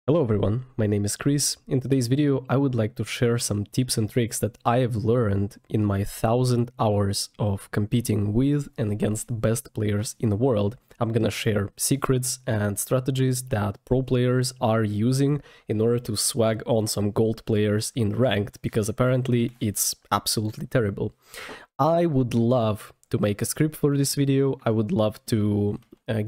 Hello everyone, my name is Chris. In today's video I would like to share some tips and tricks that I have learned in my 1000 hours of competing with and against the best players in the world. I'm gonna share secrets and strategies that pro players are using in order to swag on some gold players in ranked, because apparently it's absolutely terrible. I would love to make a script for this video. I would love to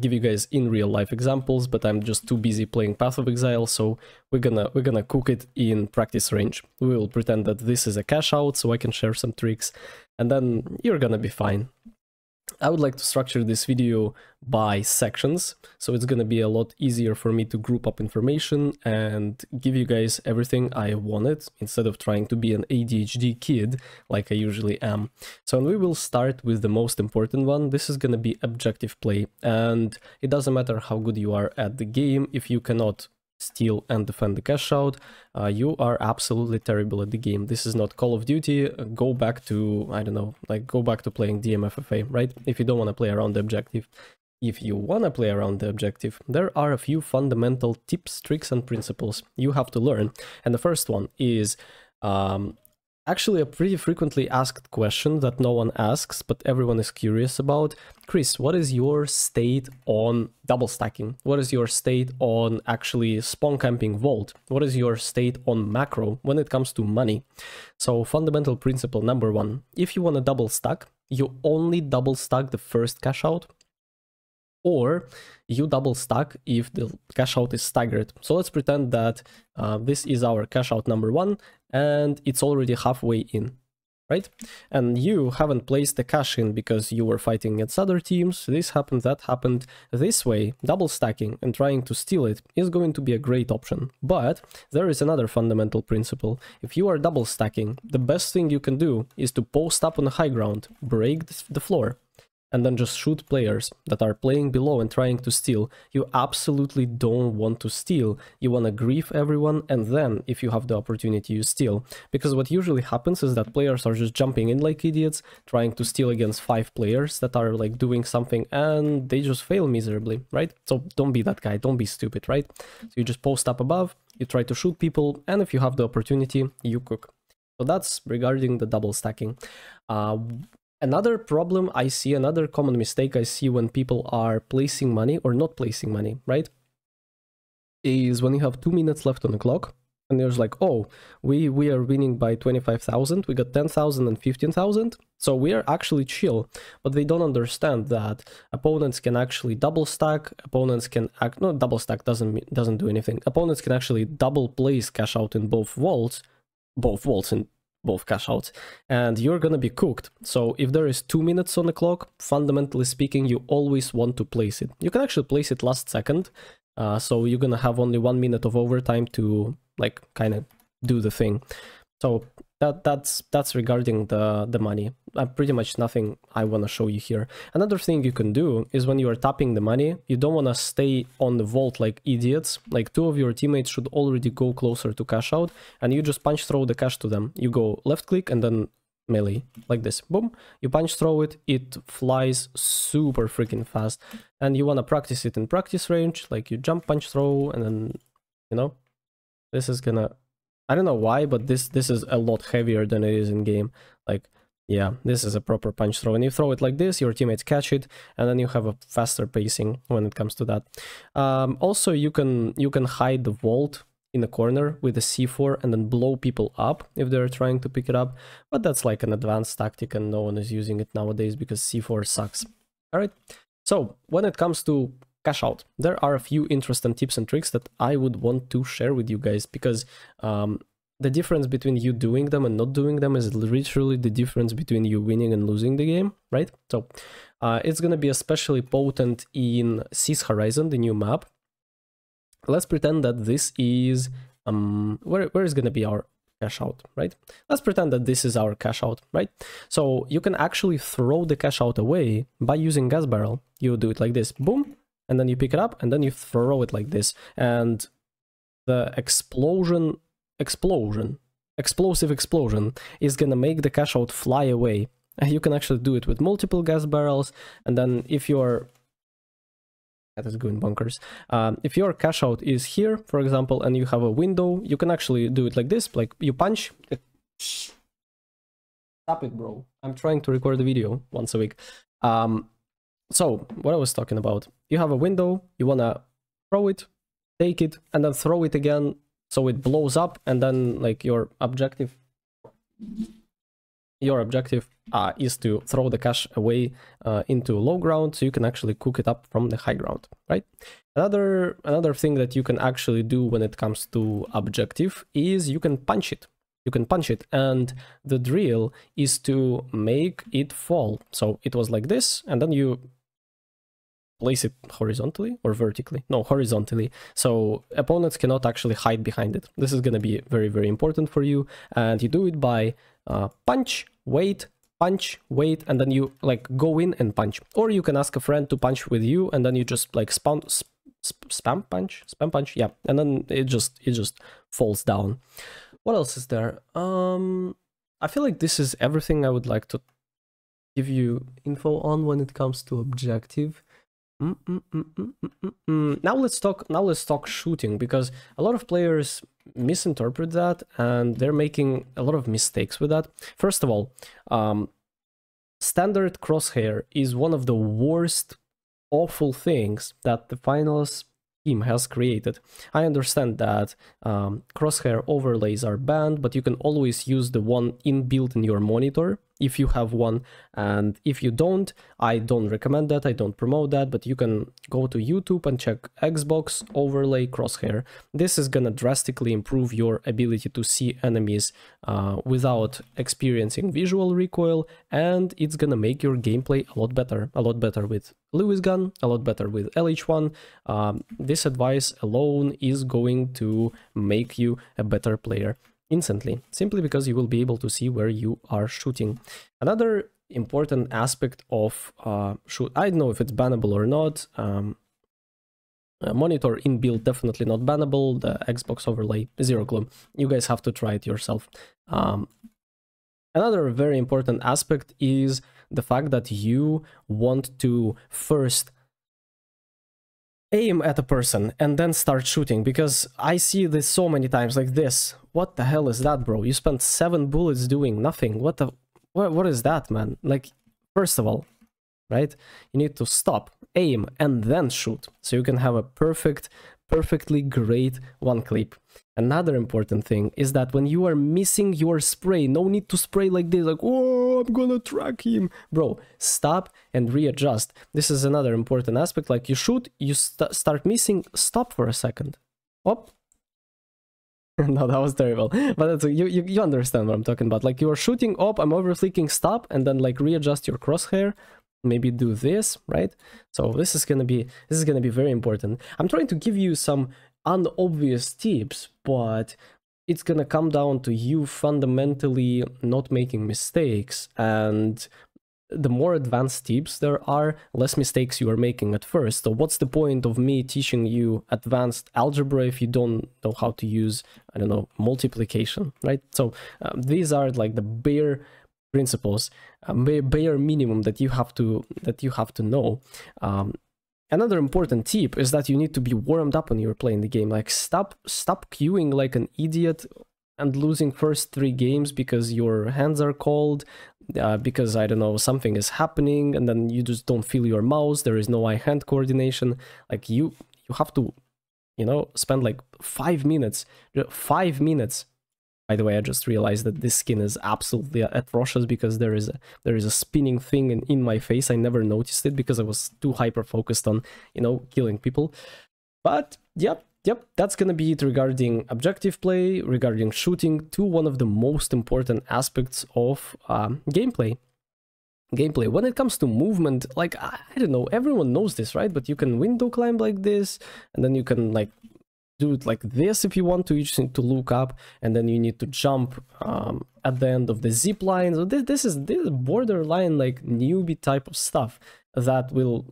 give you guys in real life examples, but I'm just too busy playing Path of Exile, so we're gonna cook it in practice range. We will pretend that this is a cash out so I can share some tricks, and then you're gonna be fine. I would like to structure this video by sections, so it's gonna be a lot easier for me to group up information and give you guys everything I wanted, instead of trying to be an ADHD kid like I usually am. So we will start with the most important one. This is gonna be objective play, and it doesn't matter how good you are at the game. If you cannot steal and defend the cash out, you are absolutely terrible at the game. This is not Call of Duty. Go back to, I don't know, like go back to playing DMFFA, right? If you don't want to play around the objective. If you want to play around the objective, there are a few fundamental tips, tricks and principles you have to learn. And the first one is actually a pretty frequently asked question that no one asks, but everyone is curious about. Chris, what is your state on double stacking? What is your state on actually spawn camping vault? What is your state on macro when it comes to money? So fundamental principle number one, if you want to double stack, you only double stack the first cash out, or you double stack if the cash out is staggered. So let's pretend that this is our cash out number one and it's already halfway in, right? And you haven't placed the cash in because you were fighting against other teams. This happened, that happened. This way, double stacking and trying to steal it is going to be a great option. But there is another fundamental principle. If you are double stacking, the best thing you can do is to post up on the high ground, break the floor, and then just shoot players that are playing below and trying to steal. You absolutely don't want to steal. You want to grief everyone, and then, if you have the opportunity, you steal. Because what usually happens is that players are just jumping in like idiots, trying to steal against 5 players that are like doing something, and they just fail miserably, right? So don't be that guy, don't be stupid, right? So you just post up above, you try to shoot people, and if you have the opportunity, you cook. So that's regarding the double stacking. Another problem I see, another common mistake I see when people are placing money or not placing money, right, is when you have 2 minutes left on the clock and there's like, oh, we are winning by 25,000, we got 10,000 and 15,000, so we are actually chill. But they don't understand that opponents can actually double stack, opponents can no, double stack doesn't do anything. Opponents can actually double place cash out in both vaults in both cash outs, and you're gonna be cooked. So if there is 2 minutes on the clock, fundamentally speaking, you always want to place it. You can actually place it last second, so you're gonna have only 1 minute of overtime to like kind of do the thing. So that's regarding the money. Pretty much nothing I want to show you here. Another thing you can do is when you are tapping the money, you don't want to stay on the vault like idiots. Like 2 of your teammates should already go closer to cash out, and you just punch throw the cash to them. You go left click and then melee like this, boom, you punch throw it, it flies super freaking fast. And you want to practice it in practice range, like you jump, punch throw, and then, you know, this is gonna, I don't know why, but this is a lot heavier than it is in game. Like, yeah, this is a proper punch throw. And you throw it like this, your teammates catch it, and then you have a faster pacing when it comes to that. Also, you can hide the vault in the corner with a C4 and then blow people up if they're trying to pick it up. But that's like an advanced tactic and no one is using it nowadays because C4 sucks. All right, so when it comes to cash out, there are a few interesting tips and tricks that I would want to share with you guys, because the difference between you doing them and not doing them is literally the difference between you winning and losing the game, right? So it's going to be especially potent in Seas Horizon, the new map. Let's pretend that this is where is going to be our cash out, right? Let's pretend that this is our cash out, right? So you can actually throw the cash out away by using gas barrel. You do it like this, boom, and then you pick it up and then you throw it like this, and the explosive explosion is gonna make the cash out fly away. You can actually do it with multiple gas barrels, and then if you're That is going bonkers. If your cash out is here, for example, and you have a window, you can actually do it like this. Like you punch. Stop it, bro. I'm trying to record the video once a week. So what I was talking about, you have a window, you wanna throw it, take it, and then throw it again so it blows up, and then like your objective is to throw the cash away into low ground so you can actually cook it up from the high ground, right? Another thing that you can actually do when it comes to objective is you can punch it. You can punch it, and the drill is to make it fall. So it was like this, and then you place it horizontally or vertically? No, horizontally. So opponents cannot actually hide behind it. This is going to be very, very important for you. And you do it by punch, wait, and then you like go in and punch. Or you can ask a friend to punch with you, and then you just like spam punch, yeah, and then it just falls down. What else is there? I feel like this is everything I would like to give you info on when it comes to objective. Now let's talk shooting, because a lot of players misinterpret that and they're making a lot of mistakes with that. First of all, standard crosshair is one of the worst awful things that the finals team has created. I understand that crosshair overlays are banned, but you can always use the one inbuilt in your monitor if you have one, and if you don't, I don't recommend that, I don't promote that, but you can go to YouTube and check Xbox overlay crosshair. This is gonna drastically improve your ability to see enemies without experiencing visual recoil, and it's gonna make your gameplay a lot better with Lewis gun, a lot better with LH1. This advice alone is going to make you a better player instantly, simply because you will be able to see where you are shooting. Another important aspect of shoot, I don't know if it's bannable or not. Monitor inbuilt, definitely not bannable. The Xbox overlay, zero clue. You guys have to try it yourself. Another very important aspect is the fact that you want to first aim at a person and then start shooting, because I see this so many times like this. What the hell is that, bro? You spent 7 bullets doing nothing. What is that, man? Like, first of all, right, you need to stop, aim, and then shoot, so you can have a perfectly great one clip. Another important thing is that when you are missing your spray, no need to spray like this, like, oh, I'm gonna track him. Bro, stop and readjust. This is another important aspect. Like, you shoot, you start missing, stop for a second. Op. No, that was terrible. But that's, you understand what I'm talking about. Like, you are shooting, op, I'm overflicking, stop, and then like readjust your crosshair. Maybe do this, right? So this is gonna be very important. I'm trying to give you some unobvious tips, but it's gonna come down to you fundamentally not making mistakes, and the more advanced tips there are, less mistakes you are making at first. So what's the point of me teaching you advanced algebra if you don't know how to use, I don't know, multiplication, right? So these are like the bare principles, bare minimum that you have to know. Another important tip is that you need to be warmed up when you're playing the game. Like, stop queuing like an idiot and losing first 3 games because your hands are cold, because, I don't know, something is happening, and then you just don't feel your mouse, there is no eye-hand coordination. Like, you have to, you know, spend like 5 minutes. By the way, I just realized that this skin is absolutely atrocious because there is a spinning thing in my face. I never noticed it because I was too hyper focused on, you know, killing people. But yep, that's gonna be it regarding objective play, regarding shooting, to one of the most important aspects of gameplay. When it comes to movement, like, I don't know, everyone knows this, right? But you can window climb like this, and then you can like do it like this if you want to. You just need to look up, and then you need to jump at the end of the zip line. So this is borderline like newbie type of stuff that will,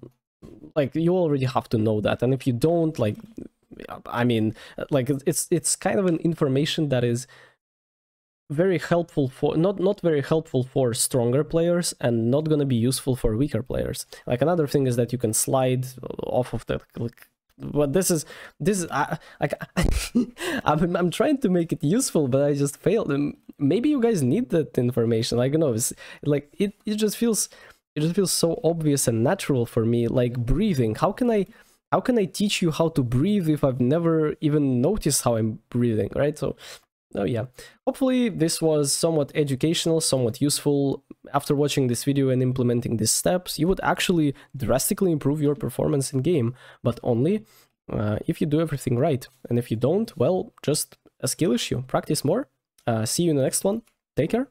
like, you already have to know that. And if you don't, like, I mean, like, it's kind of an information that is very helpful for not very helpful for stronger players, and not gonna be useful for weaker players. Like, another thing is that you can slide off of the, like, but this is like I'm trying to make it useful, but I just failed. Maybe you guys need that information. Like, you know, it's like it just feels so obvious and natural for me. Like breathing. How can I teach you how to breathe if I've never even noticed how I'm breathing, right? So, oh yeah. Hopefully this was somewhat educational, somewhat useful. After watching this video and implementing these steps, you would actually drastically improve your performance in game, but only if you do everything right. And if you don't, well, just a skill issue. Practice more. See you in the next one. Take care.